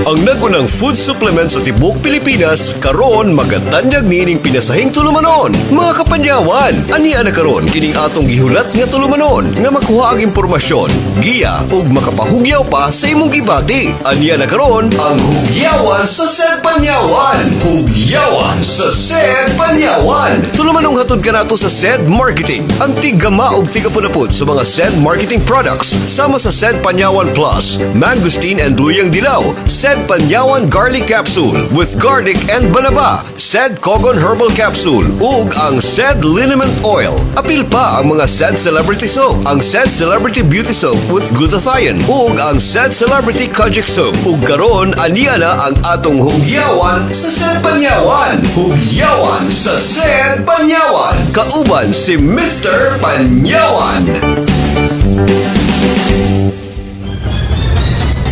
Ang nagunang food supplement sa tibok Pilipinas karon magatanyag niining pinasahing tulumanon. Mga kapanyawan, ania na karon kining atong gihulat nga tulumanon nga makuha ang impormasyon, giya ug makapahugyaw pa sa imong gibati. Ania na karon ang hugyawan sa SED Panyawan. Hugyawan sa SED Panyawan. Tulumanong hatod kanato sa SED Marketing. Ang tigama ug tigapunapod sa mga SED marketing products sama sa SED Panyawan Plus, Mangosteen and Luyang Dilaw, SED Panyawan Garlic Capsule with Garlic and Banaba, SED Cogon Herbal Capsule, ug ang SED Liniment Oil. Apil pa ang mga SED Celebrity Soap, ang SED Celebrity Beauty Soap with glutathione, ug ang SED Celebrity Kojic Soap. Ug karon aniya na ang atong hugyawan sa SED Panyawan. Hugyawan sa SED Panyawan. Kauban si Mr. Panyawan.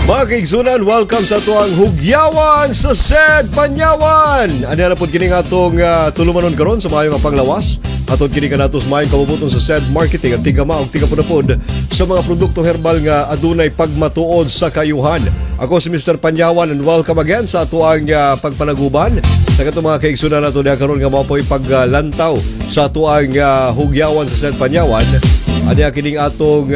Mga kaigsunan, welcome sa tuang hugyawan sa SED Panyawan. Ano na po kining atong tulumanon karon sa mayong panglawas. Atong kini kanatos mayong kabubuton sa SED Marketing at tigama og tigapunapod sa mga produktong herbal nga adunay pagmatuod sa kayuhan. Ako si Mr. Panyawan and welcome again sa atuang pagpanaguban. Sa katong mga kaigsunan nato diha karon nga mao po'y paglantaw sa atuang hugyawan sa SED Panyawan. Aniya kining atong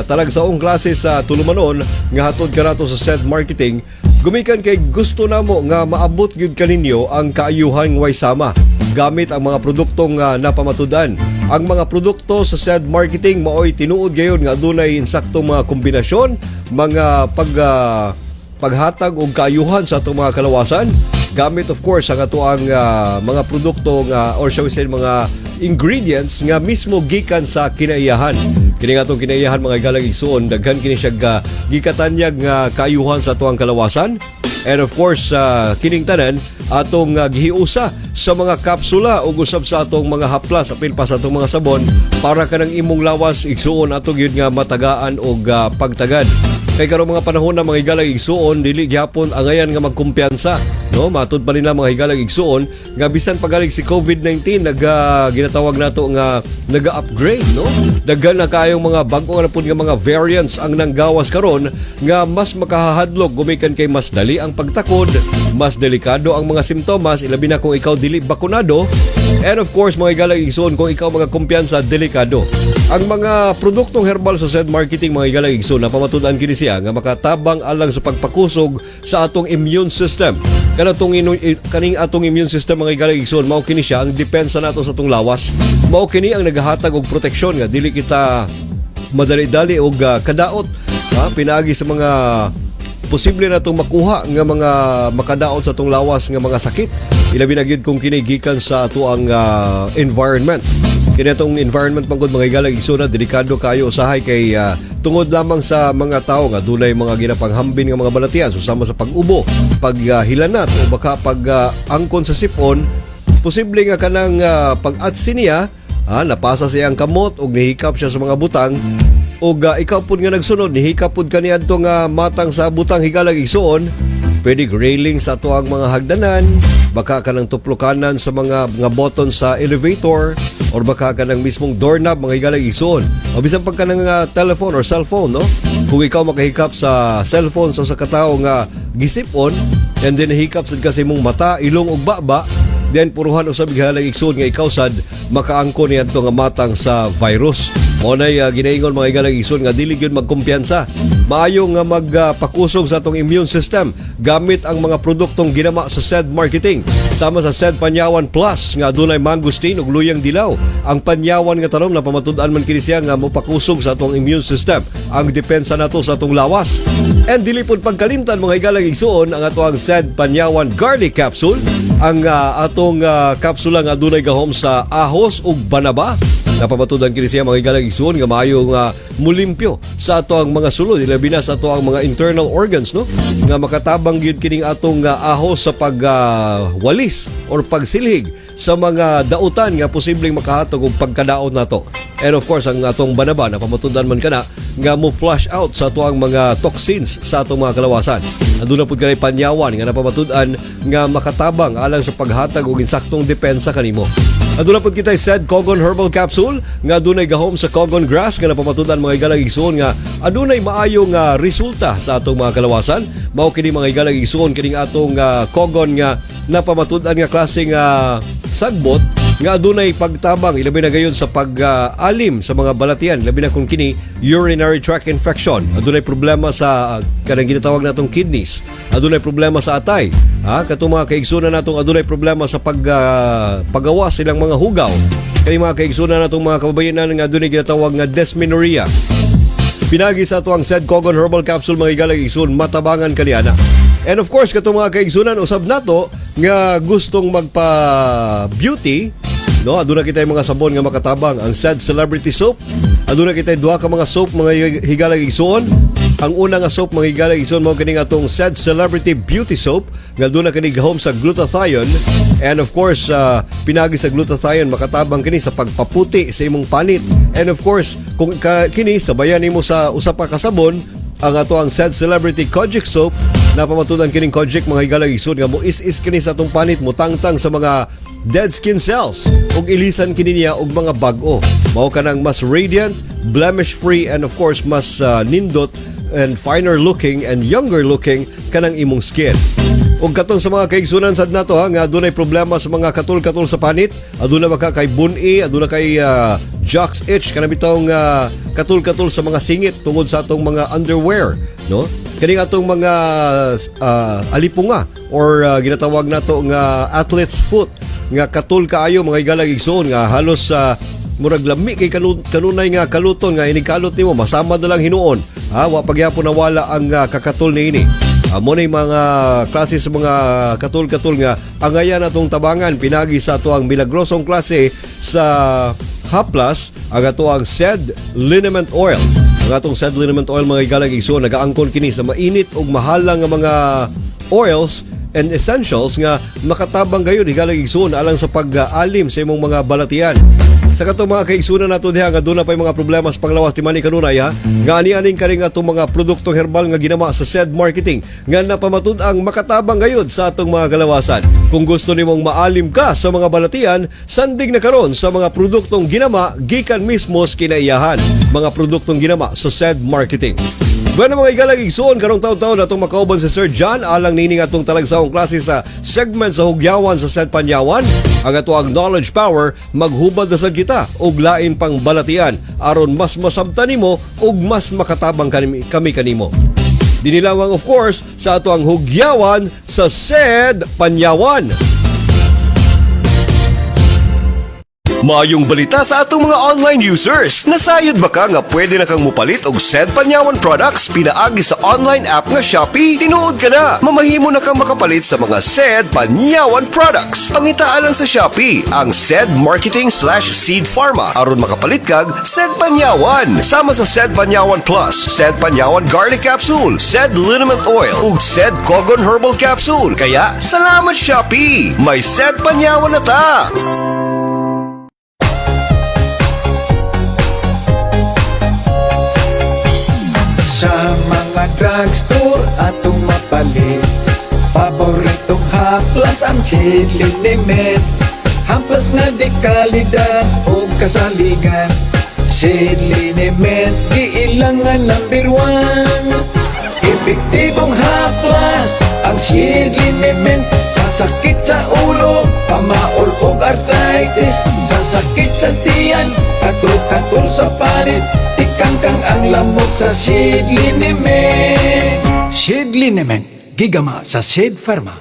talagsaong klase sa tulumanon nga hatod kanato sa SED Marketing. Gumikan kay gusto namo nga maabot gyud kaninyo ang kaayuhan way sama gamit ang mga produktong napamatudan. Ang mga produkto sa SED Marketing maoy tinuod gayon nga adunay insaktong mga kombinasyon, mga paghatag og kaayuhan sa atong mga kalawasan. Gamit of course ang atoang mga produkto nga or shall we say mga ingredients nga mismo gikan sa kinaiyahan. Kini nga atong kinaiyahan mga igalang igsuon, daghan kini siya gikatanyag nga kaayuhan sa atoang kalawasan. And of course, kining tanan atong gihiusa sa mga kapsula ug usab sa atong mga haplas apil pa sa atong mga sabon para kanang imong lawas igsuon atong yun nga matagaan og pagtagad. Kay karong mga panahon na mga higalang igsuon dili gyapon angayan nga magkumpiyansa, no? Matud pa nila mga higalang igsuon nga bisan pagaling si COVID-19 ginatawag nato nga naga-upgrade, no? Daghan na kayong mga bag-o nga pud nga mga variants ang nanggawas karon nga mas makahadlok gumikan kay mas dali ang pagtakod, mas delikado ang mga simptomas ilabi na kung ikaw dili bakunado. And of course mga higalang igsuon kung ikaw mga kumpiyansa delikado. Ang mga produktong herbal sa SED Marketing mga higalang igsuon na pamatudan kini siya nga makatabang alang sa pagpakusog sa atong immune system. Kaning atong immune system mga higalang igsuon mao kini siya ang depensa nato sa atong lawas. Mao kini ang nagahatag og proteksyon nga dili kita madali-dali og kadaot pinaagi sa mga posible na itong makuha nga mga makadaot sa itong lawas nga mga sakit. Ilabi na gyud kung kinigikan sa ato ang environment. Kini itong environment pangkod mga higalang igsuon delikado kayo usahay kay tungod lamang sa mga tao nga dunay mga ginapanghambin nga mga balatian susama sa pag-ubo, paghilanat o baka pag-angkon sa sipon. Posible nga kanang pag-atsi niya napasa siya ang kamot o nihikap siya sa mga butang o ikaw pud nga nagsunod nihikap pud kaniadto nga matang sa butang higalang igsuon. Pwede railing sa ato ang mga hagdanan, baka ka ng tuplukanan sa mga button sa elevator, or baka ka ng mismong doorknob mga higalang igsuon. O bisan pagka ng telephone or cellphone, no? Kung ikaw makahikap sa cellphone sa katao nga gisipon, and then hikap sad kasi mong mata, ilong ug baba, then puruhan usab higalang igsuon nga ikaw sad makaangko niadto nga matang sa virus. Mao nay ginaingon mga higalang igsuon nga dili gyud magkumpiyansa. Maayo nga magpakusog sa atong immune system gamit ang mga produktong ginama sa SED Marketing. Sama sa SED Panyawan Plus nga adunay mangosteen ug luyang dilaw. Ang panyawan nga tanom na pamatud-an man kini siya nga mopakusog sa atong immune system. Ang depensa nato sa atong lawas. And dili pud pagkalimtan mga higalang igsuon ang atoang SED Panyawan Garlic Capsule. Ang atong kapsula nga adunay gahom sa ahos ug banaba. Napamatudan kini siya mga higalang igsuon nga maayo nga mulimpyo sa ato ang mga sulod ilabi na sa ato ang mga internal organs, no? Nga makatabang gyud kining atong ahos sa pagwalis or pagsilhig sa mga dautan nga posibleng makahatag og pagkadaot nato. And of course ang atong banaba napamatudan man kana nga mo flush out sa ato ang mga toxins sa atong mga kalawasan. Aduna pud kanay panyawan nga napamatud-an nga makatabang alang sa paghatag og insaktong depensa kanimo. Aduna pud kitay said Cogon Herbal Capsule nga adunay gahom sa Cogon Grass nga napamatud-an mga igalag igsoon nga adunay maayong resulta sa atong mga kalawasan. Mao kini mga igalag igsoon kining atong Cogon nga napamatud-an nga klaseng sagbot nga adunay pagtabang ilabi na gayon sa pag-alim sa mga balatian, labi na kung kini urinary tract infection. Adunay problema sa kanang ginatawag natong kidneys. Adunay problema sa atay. Katong mga kaigsunan natong adunay problema sa paggawa silang mga hugaw. Kani mga kaigsunan natong mga kababayenan nga adunay ginatawag nga dysmenorrhea. Pinagi sa ato ang said Cogon Herbal Capsule mga igalag igsoon matabangan kaniana. And of course katong mga kaigsunan usab nato nga gustong magpa-beauty. No, aduna kitay mga sabon nga makatabang ang said Celebrity Soap. Aduna kitay duha ka mga soap mga higalag igsoon. Ang una nga soap mga higalag igsoon mao kini atong said Celebrity Beauty Soap nga aduna kini gahom sa glutathione and of course pinagi sa glutathione makatabang kini sa pagpaputi sa imong panit. And of course kung kini sabayan nimo sa usa pa ka sabon ang ato ang said Celebrity Kojic Soap na pamatudan kining Kojic mga higalag igsoon nga mo is kini sa atong panit mo tangtang sa mga dead skin cells ug ilisan kini niya og mga bag-o. Mao kanang mas radiant, blemish free and of course mas nindot and finer looking and younger looking kanang imong skin. Ug katong sa mga kaigsunan sad nato nga adunay problema sa mga katul-katul sa panit, aduna ba kay buni, aduna kay jock's itch kanang bitong katul-katul sa mga singit tungod sa atong mga underwear, no? Kani atong mga alipunga or ginatawag nato nga athlete's foot nga katul kaayo mga igalag igsoon nga halos murag lami kay kanunay nga kaluton nga inikalot nimo masama na lang hinuon. Wa pagyapon nawala ang kakatul niini. Amo na mga klase sa mga katul-katul nga angayan atong tabangan pinagi sa ato ang milagrosong klase sa Haplas ang ato ang said liniment oil. Ang atong said liniment oil mga igalag igsoon nagaangkon kini sa mainit ug mahal nga mga oils and essentials nga makatabang gayon higalag igsoon alang sa pag-alim sa imong mga balatian. Sa katong mga kaigsunan nato diha nga aduna pay mga problema sa panglawas timani kanunay nga ani-aning kani nga atong mga produktong herbal nga ginama sa said marketing nga napamatud-ang makatabang gayud sa atong mga kalawasan. Kung gusto nimong maalim ka sa mga balatian, sandig na karon sa mga produktong ginama gikan mismo sa kinaiyahan. Mga produktong ginama sa said marketing. Bueno mga igalag igsoon karong taon-taon atong makauban si Sir John alang nining atong talagsaong klase sa segment sa hugyawan sa said panyawan. Ang ato ang knowledge power maghubad na sad kita og lain pang balatian aron mas masabtan nimo ug mas makatabang kami kanimo. Dinilawang of course sa ato ang hugyawan sa said panyawan. Maayong balita sa atong mga online users. Nasayod ba ka nga pwede na kang mupalit og said Panyawan products pinaagi sa online app nga Shopee? Tinuod ka na. Mamahimo na kang makapalit sa mga said Panyawan products. Pangitaan lang sa Shopee ang said marketing/seed pharma aron makapalit kag said Panyawan. Sama sa said Panyawan Plus, said Panyawan Garlic Capsule, said Liniment Oil ug said Cogon Herbal Capsule. Kaya salamat Shopee. May said Panyawan na ta. Sa mga drugstore atong mapalit, paboritong haplas ang seed liniment. Haplas nga di kalidad o kasaligan, seed liniment giilangan number 1. Epektibong haplas ang seed liniment sa sakit sa ulo, pamaol o arthritis, sa sakit sa tiyan, katul-katul sa panit, tikangkang ang lamok sa seed liniment. Seed liniment, gigama sa seed pharma.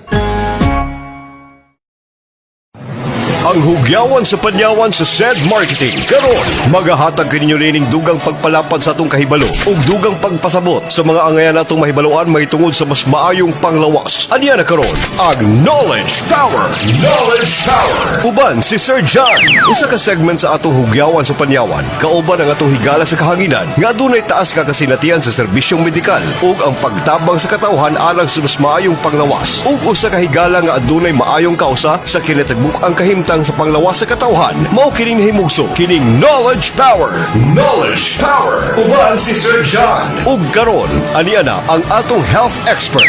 Ang hugyawan sa panyawan sa said marketing. Karon, magahatag kaninyo nining dugang pagpalapad sa atong kahibalo ug dugang pagpasabot sa mga angayan natong mahibaluan mahitungod sa mas maayong panglawas. Aniya na karon ang Knowledge Power. Knowledge Power. Uban si Sir John. Usa ka segment sa atong hugyawan sa panyawan. Kauban ang atong higala sa kahanginan nga adunay taas ka kasinatian sa serbisyong medikal ug ang pagtabang sa katawhan alang sa mas maayong panglawas. Ug usa ka higala nga adunay maayong kausa sa kinatibuk-ang kahimtang alang sa panglawas sa katawhan, mao kining himugso kining Knowledge Power. Knowledge Power. Uban si Sir John. Ug karon aniya na ang atong health expert.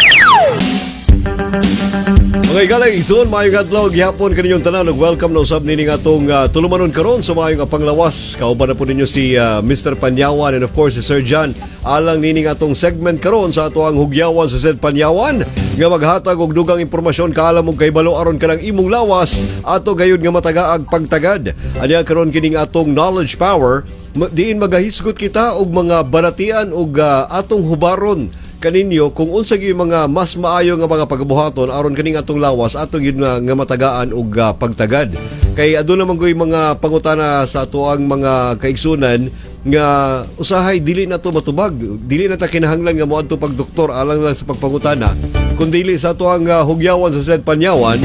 Mga igalay igsoon, maayong adlaw gihapon kaninyong tanan ug welcome na usab nini nga atong tulumanon karon sa maayong panglawas. Kauban na po ninyo si Mr. Panyawan and of course si Sir John alang nini nga atong segment karon sa ato ang hugyawan sa Sed Panyawan nga maghatag og dugang impormasyon kaalam og kahibalo aron kanang imong lawas ato gayud nga matagaag pagtagad. Anya karon kining atong knowledge power diin magahisgot kita og mga baratian og atong hubaron kaninyo kung unsa gyud mga mas maayo nga mga pagbuhaton aron kaning atong lawas ato gyud nga matagaan og pagtagad. Kay aduna man gyud mga pangutana sa ato ang mga kaigsunan nga usahay dili na to matubag, dili na ta kinahanglan nga moadto pag doktor alang lang sa pagpangutana kun dili sa ato ang hugyawan sa Sed Panyawan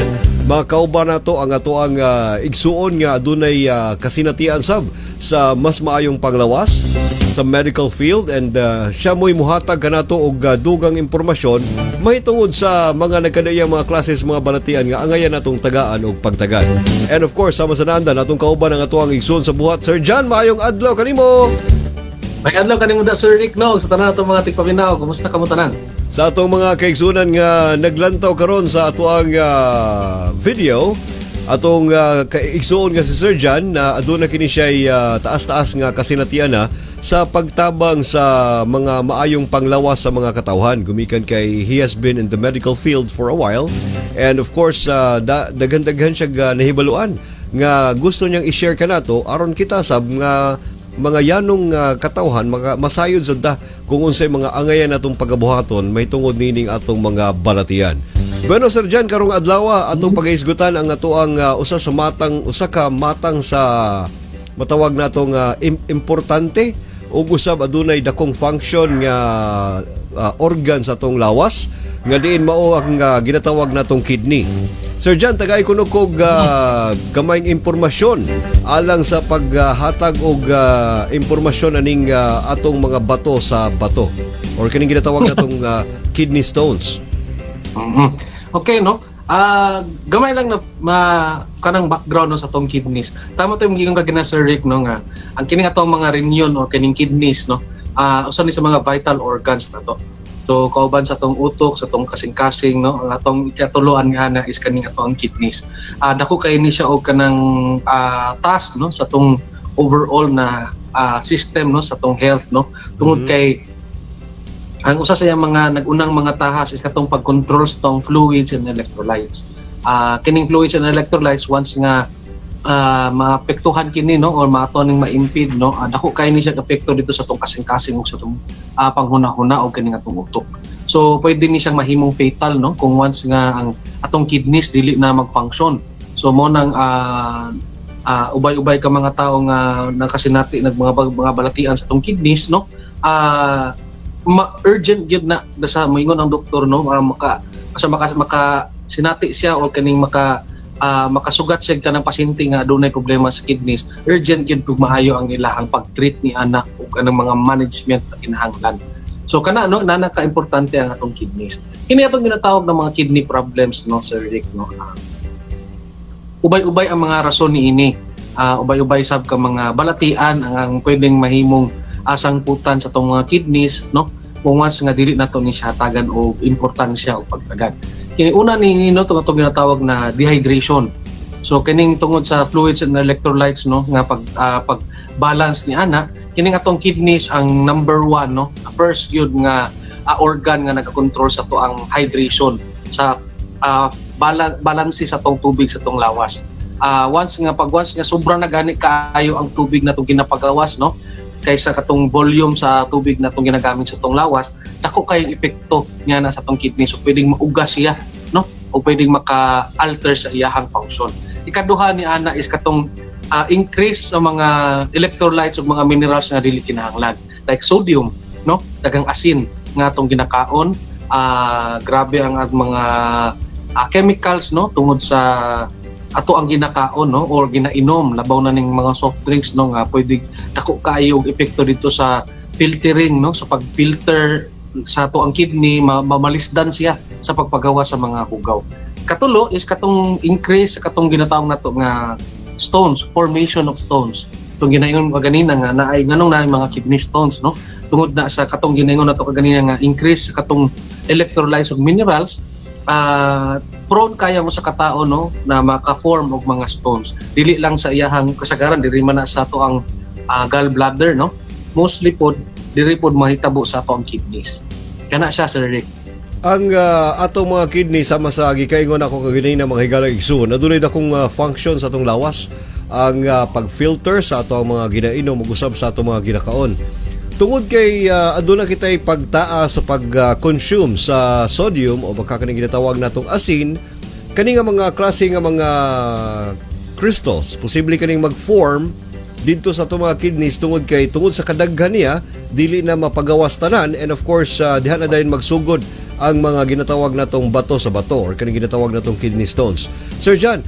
makauban nato ang ato ang igsuon nga adunay kasinatian sab sa mas maayong panglawas sa medical field and siya mo'y muhatag kanato og dugang impormasyon mahitungod sa mga nagkadayang mga klases mga balatian nga angayan natong tagaan og pagtagad. And of course sama sa naandan natong kauban ang ato ang igsoon sa buhat. Sir John, maayong adlaw kanimo. May adlaw kanimo da Sir Rick no sa tanan atong mga tigpaminaw. Kumusta kamo tanan? Sa atong mga kaigsunan nga naglantaw karon sa ato ang video atong kaigsuon nga si Sir John na aduna kini siya taas-taas nga kasinatian na sa pagtabang sa mga maayong panglawas sa mga katawhan. Gumikan kay he has been in the medical field for a while and of course daghan-daghan siya nahibaluan nga gusto niyang i-share kanato aron kita sab nga mga yanong katawhan masayod sa da kung unsay mga angayan atong pagabuhaton may tungod nining atong mga balatian. Bueno Sir John, karong adlaw atong pagahisgutan ang ato ang usa ka matang sa matawag natong importante ug usab adunay dakong function nga organ sa atong lawas nga diin mao ang ginatawag natong kidney. Sir John, tagay kuno kog gamayng impormasyon alang sa paghatag og impormasyon aning atong mga bato sa bato or kining ginatawag natong kidney stones. Okay no. Gamay lang na kanang background no sa tong kidneys. Tama to yung giingong kagina Sir Rick no nga ang kining atong mga renyon o kining kidneys no usa ni sa mga vital organs na to. So kauban sa atong utok, sa atong kasing-kasing no ang atong ikatuluan nga na is kaning atong kidneys. Dako kay ni siya og kanang task no sa atong overall na system no sa atong health no tungod kay ang usa sa mga nagunang mga tahas is katong pag-control sa tong fluids and electrolytes. Kining fluids and electrolytes once nga maapektuhan kini no or maato ning ma-impede no dako kay ni siya epekto dito sa tong kasing-kasing ug sa tong panghuna-huna og kining atong utok. So pwede ni siyang mahimong fatal no kung once nga ang atong kidneys dili na mag-function. So mo nang ubay-ubay ka mga tawo nga nakasinati mga balatian sa tong kidneys no urgent gyud na sa moingon ang doktor no maka sinati siya o kaning makasugat siya kanang pasyente nga dunay problema sa kidneys. Urgent gyud pug maayo ang ilahang pag-treat ni anak ug anang mga management na kinahanglan. So kana no nana ka importante ang atong kidneys. Kini atong ginatawag ng mga kidney problems no Sir Rick no. Ubay-ubay ang mga rason niini. Ubay-ubay sab ka mga balatian ang pwedeng mahimong sangputan sa tong mga kidneys no kung once nga dili nato ni siya hatagan og importansya og pagtagad. Kini una ni no tong ginatawag na dehydration. So kining tungod sa fluids and electrolytes no nga pag balance ni ana kining atong kidneys ang number 1 no first yun nga organ nga nagakontrol sa to ang hydration sa balance sa tong tubig sa tong lawas. Once nga sobra na gani kaayo ang tubig na tong ginapagawas no kaysa katong volume sa tubig na itong ginagamit sa itong lawas, dako kayong epekto niya na sa itong kidney. So pwedeng maugas siya, no? O pwedeng maka-alter sa iyahang function. Ikaduha ni ana is katong increase sa mga electrolytes o mga minerals na dili kinahanglan. Like sodium, no? Dagang asin nga itong ginakaon. Grabe ang mga chemicals, no? Tungod sa ato ang ginakaon no or ginainom labaw na ning mga soft drinks no nga pwede dako kaayo og epekto dito sa filtering no sa pag-filter sa ato ang kidney mamalisdan siya sa pagpagawa sa mga hugaw. Katulo is katong increase katong ginatawag nato nga stones, formation of stones. Itong ginaingon ko ganina nga naay nganong naay mga kidney stones, no? Tungod na sa katong ginaingon nato kanina nga increase sa katong electrolytes of minerals, prone kaya mo sa katao, no, na maka-form og mga stones. Dili lang sa iyahang kasagaran, diri man na sa ato ang gallbladder, no? Mostly pod diri pod mahitabo sa ato ang kidneys. Kana siya, Sir Rick. Ang atong mga kidney sama sa gikaingon ako kaganina mga higala igsoon, adunay dakong function sa atong lawas. Ang pag-filter sa ato ang mga ginainom ug usab sa ato mga ginakaon. Tungod kay aduna kitay pagtaas sa pag-consume sa sodium o baka kaning ginatawag natong asin, kani nga mga klase nga mga crystals posible kaning mag-form dito sa itong mga kidneys tungod sa kadaghan niya dili na mapagawas tanan, and of course diha na dayon magsugod ang mga ginatawag natong bato sa bato or kaning ginatawag natong kidney stones. Sir John,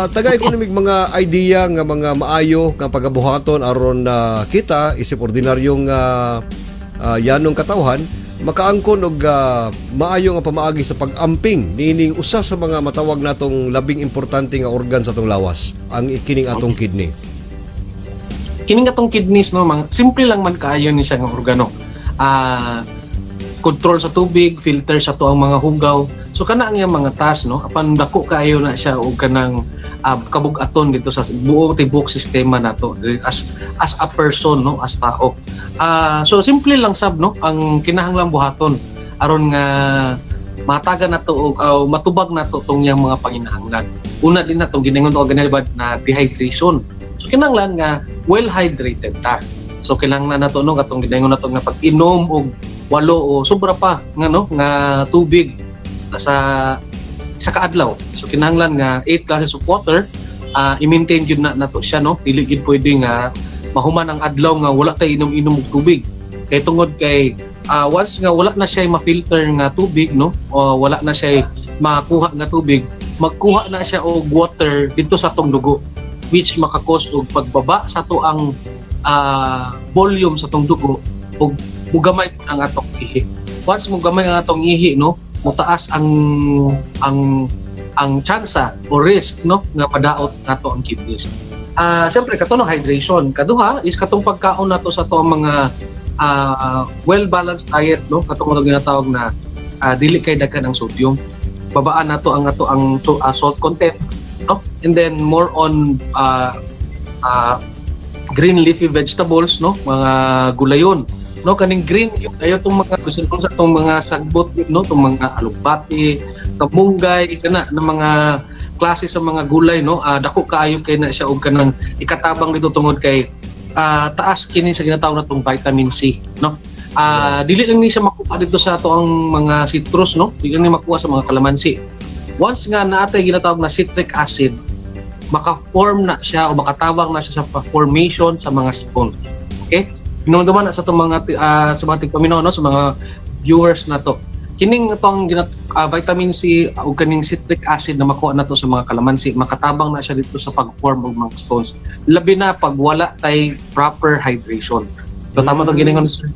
tagay ko namig mga idea nga mga maayo nga pagabuhaton aron kita isip ordinaryong yanong katawhan makaangkon og maayo nga pamaagi sa pag-amping niining usa sa mga matawag natong labing importante nga organ sa atong lawas, ang kining atong kidney. Kining atong kidneys, no, mga simple lang man kaayo ni siya nga organo. Control sa tubig, filter sa to ang mga hugaw. So kana ang iyang mga task, no, apan dako kaayo na siya og kanang kabug-aton dito sa buo tibok sistema nato as a person, no, as tao. So simple lang sab, no, ang kinahanglang buhaton aron nga matagan nato og matubag nato tong yang mga panginahanglan. Una din natong ginangon og na dehydration. So kinahanglan nga well hydrated ta. So kinahanglan nato no katong ginangon nato nga pag-inom og 8 o sobra pa nga no nga tubig sa kaadlaw. So kinahanglan nga 8 glasses of water, i-maintain gyud na nato siya, no. Dili gyud pwede nga mahuman ang adlaw nga wala tay inom-inom og tubig. Kay tungod kay once nga wala na siya ma-filter nga tubig, no, o wala na siya makuha nga tubig, magkuha na siya og water dito sa atong dugo, which makakos og pagbaba sa to ang volume sa tong dugo ug mugamay ang atong ihi. Once mugamay ang atong ihi, no, mutaas ang tsansa o risk, no, nga padaot nato ang kidneys. Siyempre kato no hydration. Kaduha is katong pagkaon nato sa to ang mga well-balanced diet, no, katong ano ginatawag na dili kay daghan ang sodium. Babaan nato ang salt content, no, and then more on green leafy vegetables, no, mga gulayon, no, kaning green ayo tong mga gusto sa tong mga sagbot, no, tong mga alugbati, kamunggay, kana na mga klase sa mga gulay, no, dako kaayo kay na siya og kanang ikatabang dito tungod kay taas kini sa ginatawag natong vitamin C, no. Dili lang ni siya makuha dito sa ato ang mga citrus, no, dili lang ni makuha sa mga kalamansi. Once nga naatay ginatawag na citric acid, maka-form na siya o makatawag na siya sa formation sa mga stones. Okay? Pinunduman na sa itong mga sa mga tigpaminaw, no, sa mga viewers na to. Kining itong vitamin C o kaning citric acid na makuha na to sa mga kalamansi, makatabang na siya dito sa pag-form ng mga stones. Labi na pag wala tay proper hydration. So tama itong giningon, sir,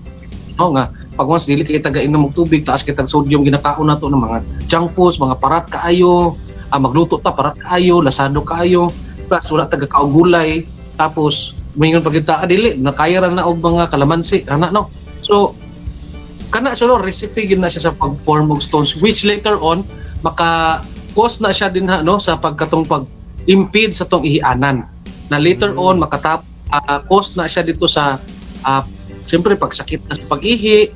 no, nga pag once dili kay taga-inom og tubig, taas kitag sodium, ginakaon na to ng mga junk foods, mga parat kaayo, magluto ta parat kaayo, lasado kaayo, plus wala taga-kaog gulay, tapos mingon pag kita dili nakaya ra na og mga kalamansi ana, no. So kana siya, no, recipe gid na siya sa pag-form og stones, which later on maka-cause na siya din, no, sa pagkatong pag-impede sa tong ihianan na later on cause na siya dito sa siyempre pagsakit na sa pag-ihi,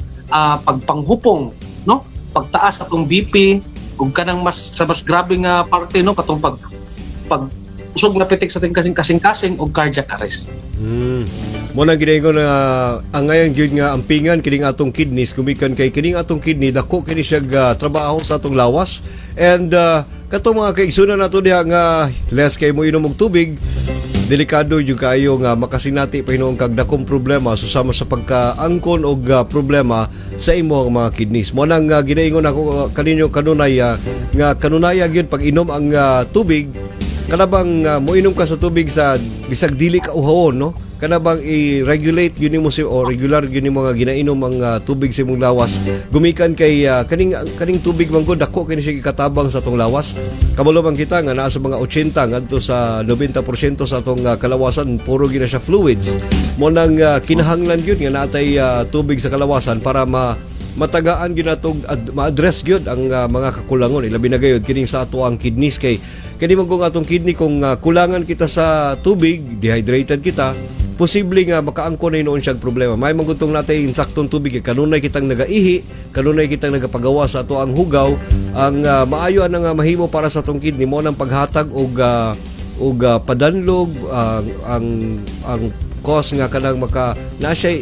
pagpanghupong, no, pagtaas atong BP ug kanang mas grabe nga parte, no, katong pag usog na pitik sa ating kasing-kasing o cardiac arrest. Muna ginaingon na ang ngayon gyud nga ampingan kining atong kidneys, gumikan kay kining atong kidney dako kini siya trabaho sa atong lawas, and katong mga kaigsunan nato diha nga less kay mo inom og tubig, delikado yung kayo nga makasinati pa hinuong kag dakong problema susama sa pagkaangkon og problema sa imong mga kidneys. Mo nang ginaingon ako kaninyo kanunay nga kanunaya gyud pag inom ang tubig, kanabang mo inom ka sa tubig sa bisag dili ka uhawon, no, kana bang i-regulate yun mo si o regular yun mo nga ginainom ang tubig sa imong lawas gumikan kay kaning tubig man gud dako kini siya gikatabang sa atong lawas. Kabalo man kita nga naa sa mga 80 ngadto sa 90% sa atong kalawasan puro gina siya fluids. Mo nang kinahanglan gyud nga natay tubig sa kalawasan para matagaan gyud natong ma-address gyud ang mga kakulangon ilabi na gayud kining sa ato ang kidneys kay kani man kung atong kidney kung kulangan kita sa tubig, dehydrated kita, posible nga makaangko na noon siyang problema. May magutong natay insaktong tubig kanunay kitang nagaihi, kanunay kitang nagapagawa sa ato ang hugaw, ang maayo nga mahimo para sa atong kidney mo nang paghatag og padanlog ang cause nga kanang nasay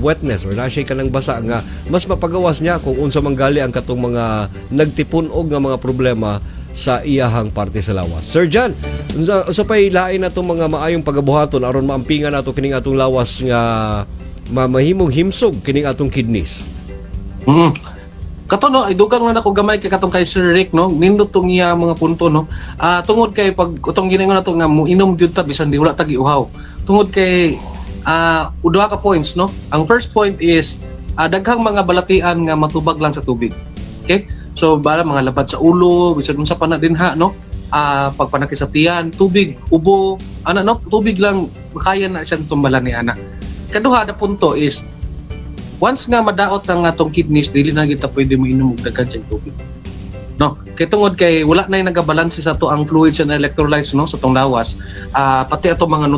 wetness or nasay kanang basa nga mas mapagawas niya kung unsa man gali ang katong mga nagtipon-og nga mga problema sa iyahang parte sa lawas. Sir John, unsa pay lain nato mga maayong pagabuhaton aron maampingan nato kining atong lawas nga mahimong himsog kining atong kidneys? Kato no, idugang na ako gamay kay katong kay Sir Rick no, nindot tong iya mga punto no. Tungod kay pag utong giningon nato nga moinom gyud ta bisan di wala ta giuhaw. Tungod kay uduha ka points no. Ang first point is daghang mga balatian nga matubag lang sa tubig. Okay? So bala mga labad sa ulo, bisan unsa pa na dinha no. Pagpanaki sa tiyan, tubig, ubo, no, tubig lang kaya na siyang tumbalan ni ana. Kaduha na punto is once nga madaot ang atong kidneys, dili na kita pwede mo inom og daghan sa tubig. No, kay tungod kay wala na nagabalanse sa to ang fluids and electrolytes no sa tong lawas. Pati ato mga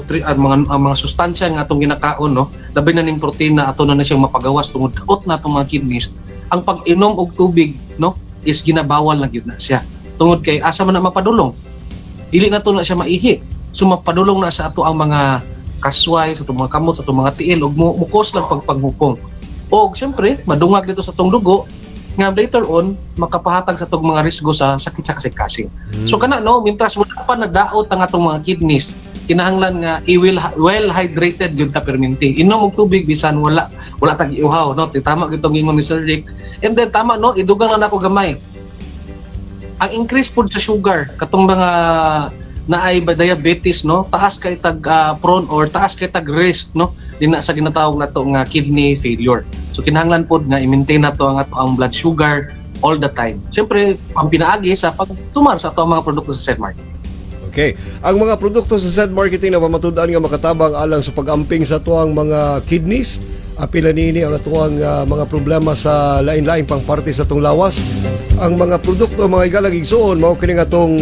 mga sustansya nga atong ginakaon no, labi na ning protein na ato na siyang mapagawas tungod daot na atong mga kidneys. Ang pag-inom og tubig no is ginabawal na gyud na siya. Tungod kay asa man na mapadulong. Dili na to na siya maihi. So mapadulong na sa ato ang mga kasway, sa atong mga kamot, sa atong mga tiil ug mukos lang pagpanghupong. O siyempre, madungag dito sa tong dugo nga later on makapahatag sa tong mga risgo sa sakit sa kasing-kasing. So kana no, mintras wala pa nadaot ang atong mga kidneys, kinahanglan nga well hydrated gyud ta perminti. Inom og tubig bisan wala tag iuhaw no. Tama gyud tong ingon ni Sir Rick. And then tama no, idugang na nako gamay. Ang increase food sa sugar katong mga naay diabetes no, taas kay tag prone or taas kay tag risk no dinha sa ginatawag nato nga kidney failure. So kinahanglan pod nga i-maintain nato ang ato ang blood sugar all the time. Siyempre, ang pinaagi sa pagtumar sa ato ang mga produkto sa Zed Marketing. Okay. Ang mga produkto sa Zed Marketing na pamatud-an nga makatabang alang sa pag-amping sa ato ang mga kidneys, apila nini ang ato ang mga problema sa lain-laing pang parte sa atong lawas. Ang mga produkto mga igalag igsuon mao kini atong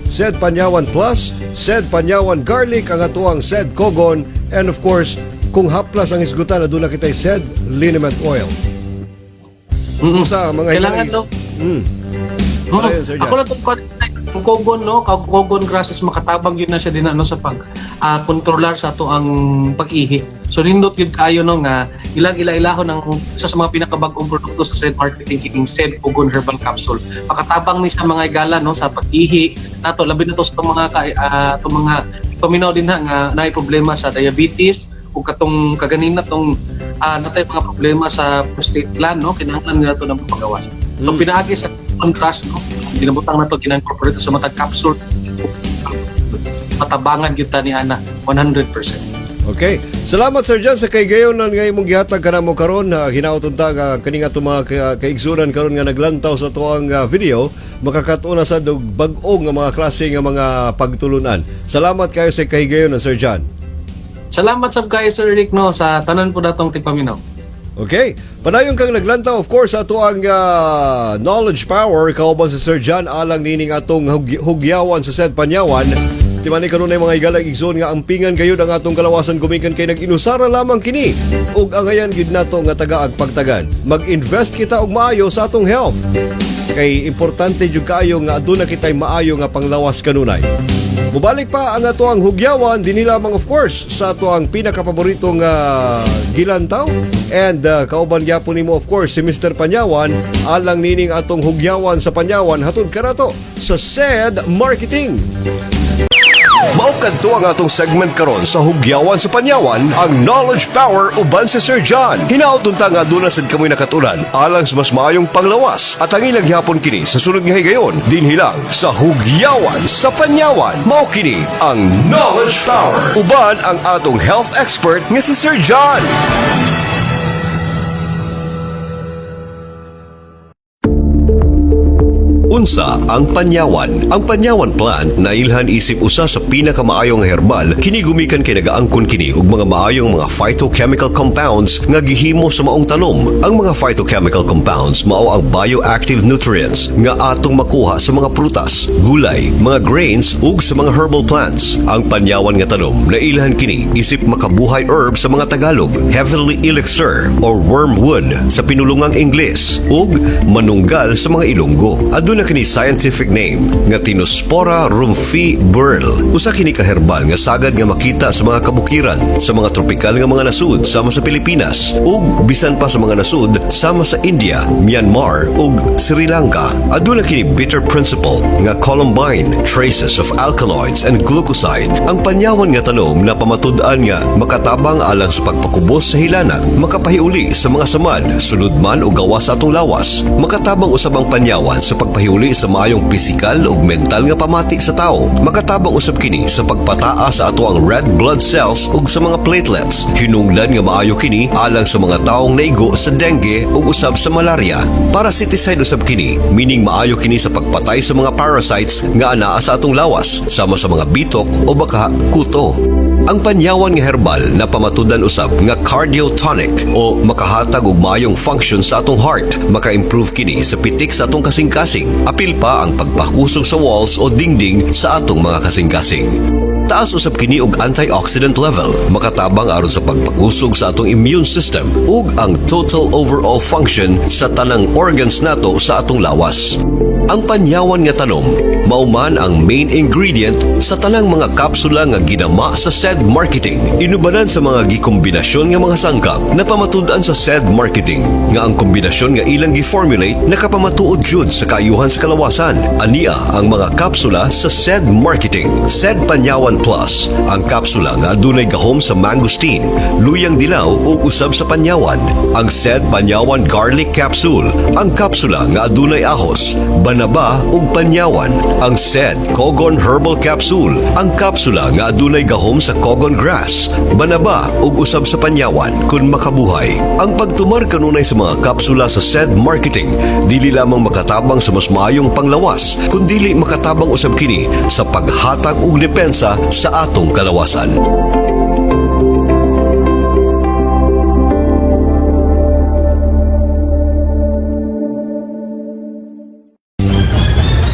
Zed Panyawan Plus, Zed Panyawan Garlic, ang ato ang Zed Kogon, and of course kung haplas ang isgutan na doon na kita'y Zed Liniment Oil. Sa mga kailangan to. Ayun, Sir John. Ako lang itong kogon no, kogon grasses makatabang yun na siya din sa pag kontrolar sa ato ang pag-ihi. So nindot yun kayo no nga ilahon ng isa sa mga pinakabagong produkto sa Zed Marketing kining Zed Kogon Herbal Capsule. Makatabang ni sa mga igala no sa pag-ihi nato labi na to sa mga paminaw din nga naay problema sa diabetes o katong kaganina tong natay mga problema sa prostate gland no, kinahanglan nila to ng pagawas. So pinaagi sa contrast no, ginabutang nato ginang-incorporate sa matag capsule. Matabangan gyud ta ni ana 100%. Okay. Salamat Sir John sa kaygayon nga imong gihatag kanamo karon. Hinaut ta nga kaning ato mga kaigsunan karon nga naglantaw sa tuang video, makakatuna sa bag-o nga mga klase nga mga pagtulunan. Salamat kayo sa kaygayon Sir John. Salamat sab kay Sir Rick no sa tanan po datong tipaminaw. Okay. Padayon kang naglanta of course ato ang knowledge power kauban sa Sir John alang nining atong hugyawan sa Zed Panyawan. Timani karon ay mga igalag igsoon nga ampingan kayo ang atong kalawasan gumikan kay nag-inusara lamang kini ug angayan gid nato nga taga agpagtagan. Mag-invest kita og maayo sa atong health. Kay importante jud kaayo nga aduna kitay maayo nga panglawas kanunay. Mubalik pa ang ato ang hugyawan dinhi lamang of course sa ato ang pinakapaboritong gilantaw and kauban gyapon nimo of course si Mr. Panyawan alang nining atong hugyawan sa Panyawan hatod kanato sa Zed Marketing. Maukad to ang atong segment karon sa Hugyawan sa Panyawan, ang knowledge power uban si Sir John. Hinaot unta nga aduna sad kamoy nakatulan alang sa mas maayong panglawas at ang ilang gihapon kini sa sunod nga higayon din hilang sa Hugyawan sa Panyawan. Mao kini ang knowledge power uban ang atong health expert nga si Sir John. Unsa ang panyawan? Ang panyawan plant na ilhan isip usa sa pinakamaayong herbal kini gumikan kay nagaangkon kini og mga maayong mga phytochemical compounds nga gihimo sa maong tanom. Ang mga phytochemical compounds mao ang bioactive nutrients nga atong makuha sa mga prutas, gulay, mga grains ug sa mga herbal plants. Ang panyawan nga tanom na ilhan kini isip makabuhay herb sa mga Tagalog, heavenly elixir or wormwood sa pinulungang Ingles ug manunggal sa mga Ilonggo. Aduna kini scientific name nga Tinospora rumfiberl. Usa kini ka herbal nga sagad nga makita sa mga kabukiran sa mga tropikal nga mga nasud sama sa Pilipinas ug bisan pa sa mga nasud sama sa India, Myanmar ug Sri Lanka. Aduna kini bitter principle nga columbine, traces of alkaloids and glucoside. Ang panyawan nga tanom na pamatud-an nga makatabang alang sa pagpakubos sa hilanat, makapahiuli sa mga samad, sunod man o gawas sa atong lawas. Makatabang usab ang panyawan sa pagpahiuli sa maayong pisikal ug mental nga pamati sa tao. Makatabang usab kini sa pagpataas sa ato ang red blood cells ug sa mga platelets. Hinungdan nga maayo kini alang sa mga taong naigo sa dengue ug usab sa malaria. Parasiticide usab kini, meaning maayo kini sa pagpatay sa mga parasites nga anaa sa atong lawas, sama sa mga bitok o baka kuto. Ang panyawan nga herbal na pamatudan usab nga cardiotonic o makahatag og maayong function sa atong heart, maka-improve kini sa pitik sa atong kasing-kasing, apil pa ang pagpakusog sa walls o dingding sa atong mga kasing-kasing. Taas usab kini og antioxidant level, makatabang aron sa pagpakusog sa atong immune system ug ang total overall function sa tanang organs nato sa atong lawas. Ang panyawan nga tanom mauman ang main ingredient sa tanang mga kapsula nga ginama sa SED Marketing. Inubanan sa mga gikombinasyon nga mga sangkap na pamatud-an sa SED Marketing nga ang kombinasyon nga ilang gi-formulate nakapamatuod jud sa kaayuhan sa kalawasan. Ania ang mga kapsula sa SED Marketing. SED Panyawan Plus, ang kapsula nga adunay gahom sa mangosteen, luyang dilaw ug usab sa panyawan. Ang SED Panyawan Garlic Capsule, ang kapsula nga adunay ahos, banaba ug panyawan. Ang SED Kogon Herbal Capsule, ang kapsula nga adunay gahom sa kogon grass, banaba ug usab sa panyawan kun makabuhay. Ang pagtumar kanunay sa mga kapsula sa SED Marketing dili lamang makatabang sa mas maayong panglawas, kundi makatabang usab kini sa paghatag og depensa sa atong kalawasan.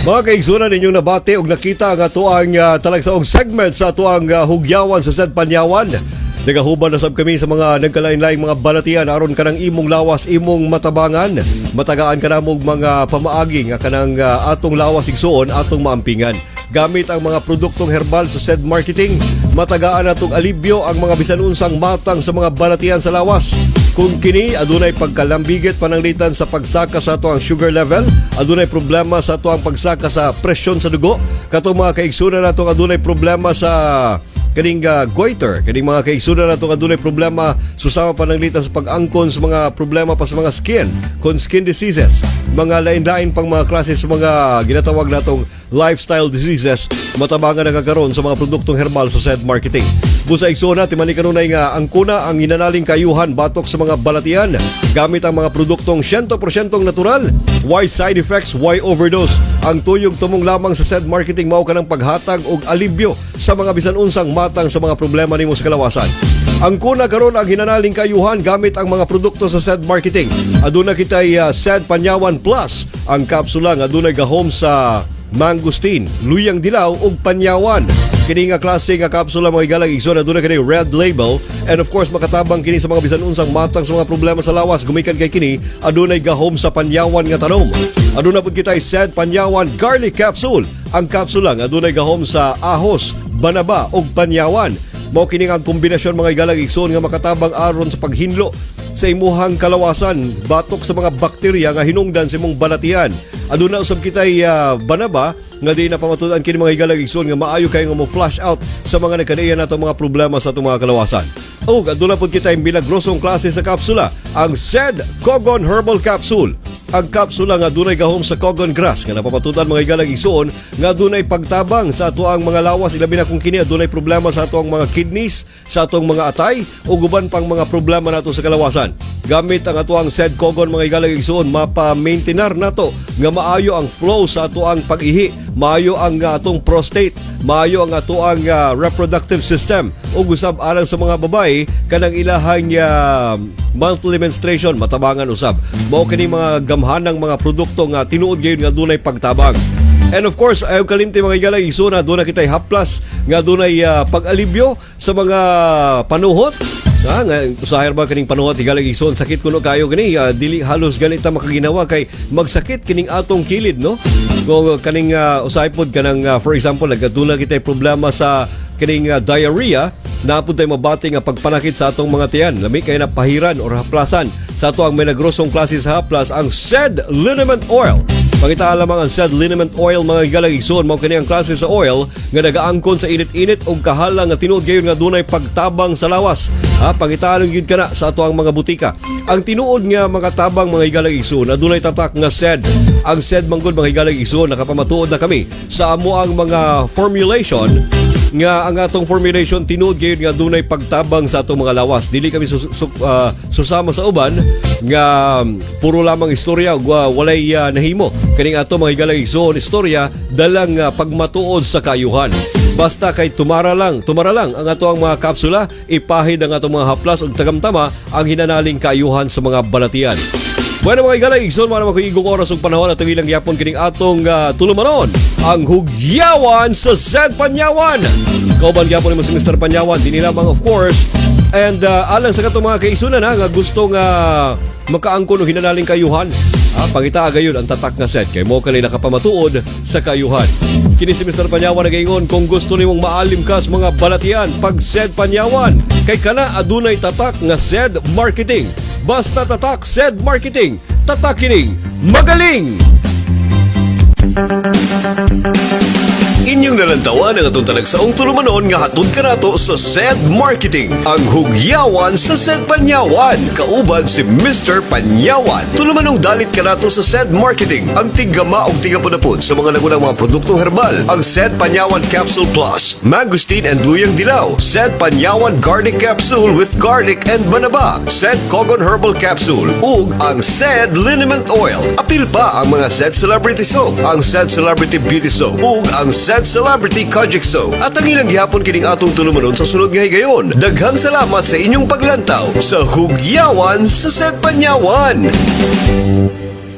Mga kaigsunan ninyong nabati og nakita nga to ang talagsaong segment sa ato ang hugyawan sa SED Panyawan. Nagahuban na sab kami sa mga nagkalain-laing mga balatian aron kanang imong lawas, imong matabangan. Matagaan ka na mong mga pamaagi nga kanang atong lawas igsuon, atong maampingan. Gamit ang mga produktong herbal sa SED Marketing, matagaan natong alibyo ang mga bisan unsang matang sa mga balatian sa lawas. Kung kini adunay pagkalambigit pananglitan sa pagsaka sa ato ang sugar level, adunay problema sa ato ang pagsaka sa presyon sa dugo, katong mga kaigsunan natong adunay problema sa kaning goiter, kaning mga kaigsunan natong adunay problema susama pananglitan sa pag-angkon sa mga problema pa sa mga skin, kon skin diseases, mga lain-lain pang mga klase sa mga ginatawag natong lifestyle diseases, matabangan na kakaroon sa mga produktong herbal sa SED Marketing. Busa igsuon natin mani kanunay nga ang kuna ang hinanaling kayuhan batok sa mga balatian gamit ang mga produktong 100% natural. Why side effects, why overdose? Ang tuyog tumong lamang sa SED Marketing mao kanang paghatag og alibyo sa mga bisan unsang matang sa mga problema nimo sa kalawasan. Ang kuna karon ang hinanaling kayuhan gamit ang mga produkto sa SED Marketing. Aduna kitay SED Panyawan Plus, ang kapsula nga adunay gahom sa mangosteen, luyang dilaw ug panyawan. Kini nga klase nga kapsula mga igalang igsoon aduna kini red label, and of course makatabang kini sa mga bisan unsang matang sa mga problema sa lawas. Gumikan kay kini adunay gahom sa panyawan nga tanom. Aduna pud kitay SED Panyawan Garlic Capsule, ang kapsula nga adunay gahom sa ahos, banaba ug panyawan. Mao kini nga kombinasyon mga igalang igsoon nga makatabang aron sa paghinlo sa imuhang kalawasan batok sa mga bakterya nga hinungdan sa imong balatian. aduna usab kitay banaba nga di na pamatudan kini mga higalag igsoon nga maayo kay nga mo flush out sa mga nagkadaiya nato mga problema sa atong mga kalawasan. O aduna pud kitay milagrosong klase sa kapsula, ang SED Cogon Herbal Capsule. Ang kapsula nga dunay gahom sa cogon grass nga napamatudan mga higalag igsoon nga dunay pagtabang sa ato ang mga lawas, ilabi na kung kini dunay problema sa ato ang mga kidneys, sa atong mga atay o guban pang mga problema nato sa kalawasan. Gamit ang ato ang SED Cogon mga higalag igsoon, mapa-maintainar nato nga maayo ang flow sa ato ang pag-ihi, maayo ang atong prostate, maayo ang ato ang reproductive system ug usab alang sa mga babae kanang ilahang monthly menstruation matabangan usab. Mao kini mga gamhanang mga produkto nga tinuod gayon nga dunay pagtabang. And of course, ayaw kalimti mga higalag igsoon na dunay kitay haplas nga dunay pag-alibyo sa mga panuhot. Nga usahay ba kaning panuhot higalag igsoon, sakit kuno kayo kani, dili halos ganita makaginawa kay magsakit kining atong kilid, no? Kung kaning usahay pod kanang for example nagdula kitay problema sa kining diarrhea, napud tay mabati nga pagpanakit sa atong mga tiyan, lami kay napahiran or haplasan. Sa ato ang milagrosong klase sa haplas, ang SED Liniment Oil. Pangita lamang ang SED Liniment Oil mga higalag igsoon, mao kini ang klase sa oil nga nagaangkon sa init-init og kahala nga tinuod gayon nga dunay pagtabang sa lawas. Pangitaan gyud kana sa ato ang mga butika. Ang tinuod nga mga tabang mga higalag igsoon, adunay tatak nga SED. Ang SED manggod mga higalag igsoon, nakapamatuod na kami sa amo ang mga formulation nga ang atong formulation tinuod gayon nga dunay pagtabang sa atong mga lawas. Dili kami susama sa uban nga puro lamang istorya ug walay nahimo. Kaning ato mga higalag igsoon istorya dalang pagmatuod sa kayuhan. Basta kay tumara lang ang ato ang mga kapsula, ipahid ang atong mga haplas ug tagamtama ang hinanaling kayuhan sa mga balatian. Bueno mga higalag igsoon, mga naman igong oras ug panahon at ilang gyapon kining atong tulumanon, ang hugyawan sa SED Panyawan. Kauban gyapon ni si Mr. Panyawan, dinhi lamang of course. And alang sa katong mga kaisunan nga gusto nga makaangkon og hinanaling kayuhan. Pangita gayon ang tatak nga SED kay mo kani nakapamatuod sa kayuhan. Kini si Mr. Panyawan nagaingon, kung gusto nimong maalim ka sa mga balatian pag SED Panyawan, kay kana adunay tatak nga SED Marketing. Basta tatak SED Marketing, tatak kining magaling. Inyong nalantawan ang atong talagsaong tulumanon nga hatod ka nato sa SED Marketing, ang hugyawan sa SED Panyawan. Kauban si Mr. Panyawan. Tulumanong dalit ka nato sa SED Marketing, ang tigama o tigapudapod sa mga nagunang mga produktong herbal. Ang SED Panyawan Capsule Plus, Mangosteen and Luyang Dilaw, SED Panyawan Garlic Capsule with Garlic and Banaba, SED Cogon Herbal Capsule, ug ang SED Liniment Oil. Apil pa ang mga SED Celebrity Soap, ang SED Celebrity Beauty Soap, ug ang SED Celebrity Kojic Soap. At ang ilang gihapon kining atong tulumanon sa sunod nga higayon. Daghang salamat sa inyong paglantaw sa hugyawan sa SED Panyawan.